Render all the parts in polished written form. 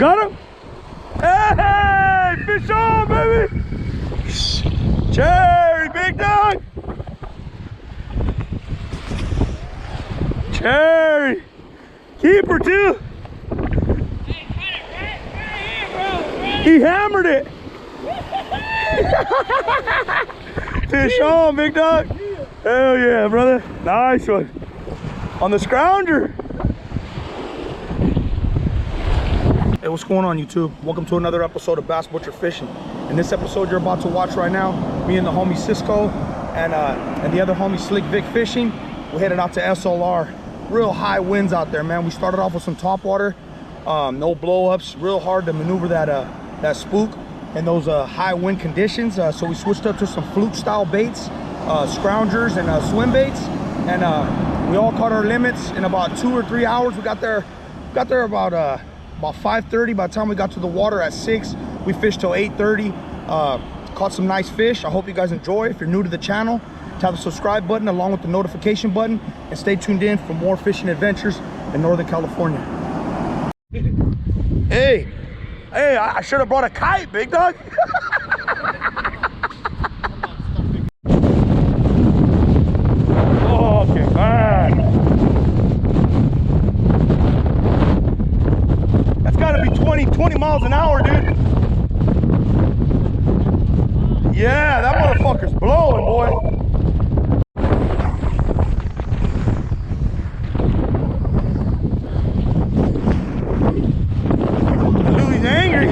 Got him? Hey, fish on, baby! Cherry, big dog! Cherry! Keeper too! Hey, cut it right here, bro! Right. He hammered it! Fish on, big dog! Hell yeah, brother! Nice one! On the scrounger! Hey, what's going on, YouTube? Welcome to another episode of Bass Butcher Fishing. In this episode you're about to watch right now, me and the homie Cisco and the other homie Slick Vic Fishing, we're headed out to SLR. Real high winds out there, man. We started off with some top water, no blow-ups, real hard to maneuver that spook in those high wind conditions. So we switched up to some Flook style baits, scroungers and swim baits, and we all caught our limits in about 2 or 3 hours. We got there about 5:30. By the time we got to the water at 6, we fished till 8:30. Caught some nice fish. I hope you guys enjoy. If you're new to the channel, tap the subscribe button along with the notification button, and stay tuned in for more fishing adventures in Northern California. Hey, I should have brought a kite, big dog. Oh, okay, man. That's gotta be 20 miles an hour, dude. Yeah, that motherfucker's blowing, boy. Louie's angry.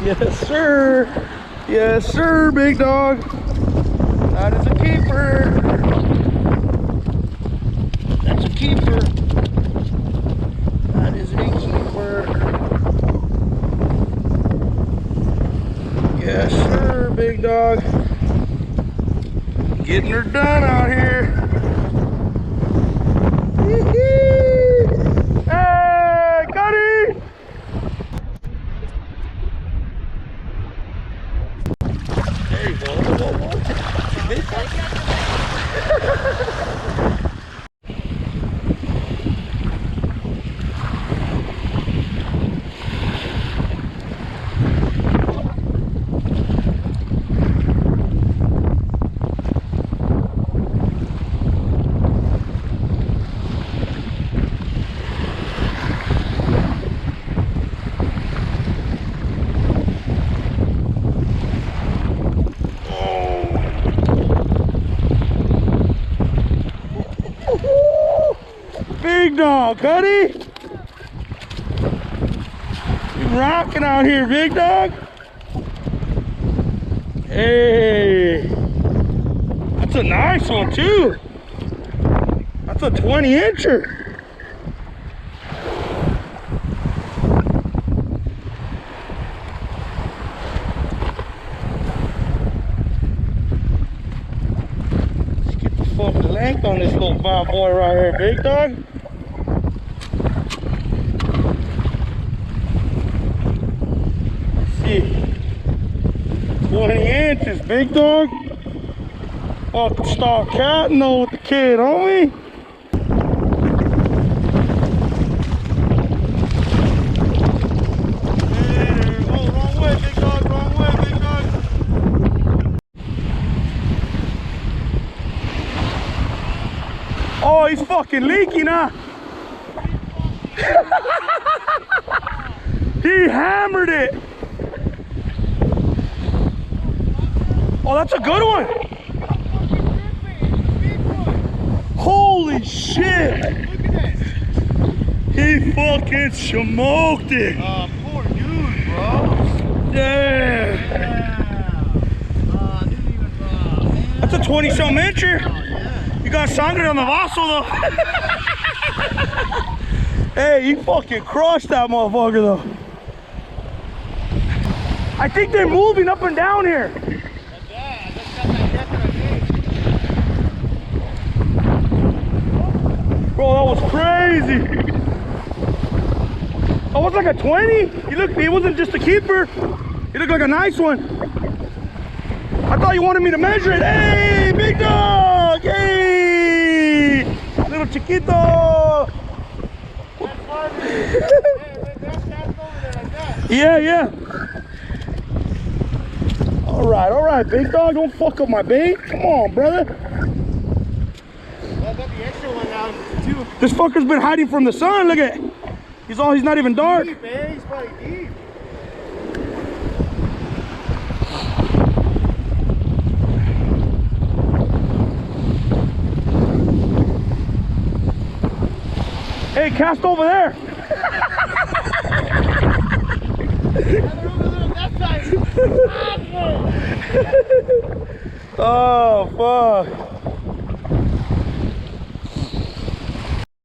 Yes, sir. Yes, sir, big dog. That is a keeper. That's a keeper. That is a keeper. Yes, sir, big dog. Getting her done out here. Hey, Cuddy! Hey, whoa. Big dog, Cuddy. You rocking out here, big dog. Hey, that's a nice one too. That's a 20-incher. Let's get the fucking length on this little bad boy right here, big dog. See, 20 inches, big dog. Off the start catting though with the kid, homie. Hey, oh, wrong way, big dog, wrong way, big dog. Oh, he's fucking leaking, huh? He hammered it. Oh, that's a good one. Holy shit. Look at that. He fucking smoked it. Poor dude, bro. Damn. Yeah. Didn't even, man. That's a 20-some incher. Oh, yeah. You got sangre on the vaso though. Hey, he fucking crushed that motherfucker though. I think they're moving up and down here. Yeah, I just got that definite thing. Bro, that was crazy. That was like a 20. He wasn't just a keeper. He looked like a nice one. I thought you wanted me to measure it. Hey, big dog. Hey, little chiquito. That's funny. Hey, that's over there like that. Yeah. All right, big dog. Don't fuck up my bait. Come on, brother. Well, I got the extra one now, too. This fucker's been hiding from the sun. Look at, he's not even dark. Deep, man. He's probably deep. Hey, cast over there. Oh, fuck.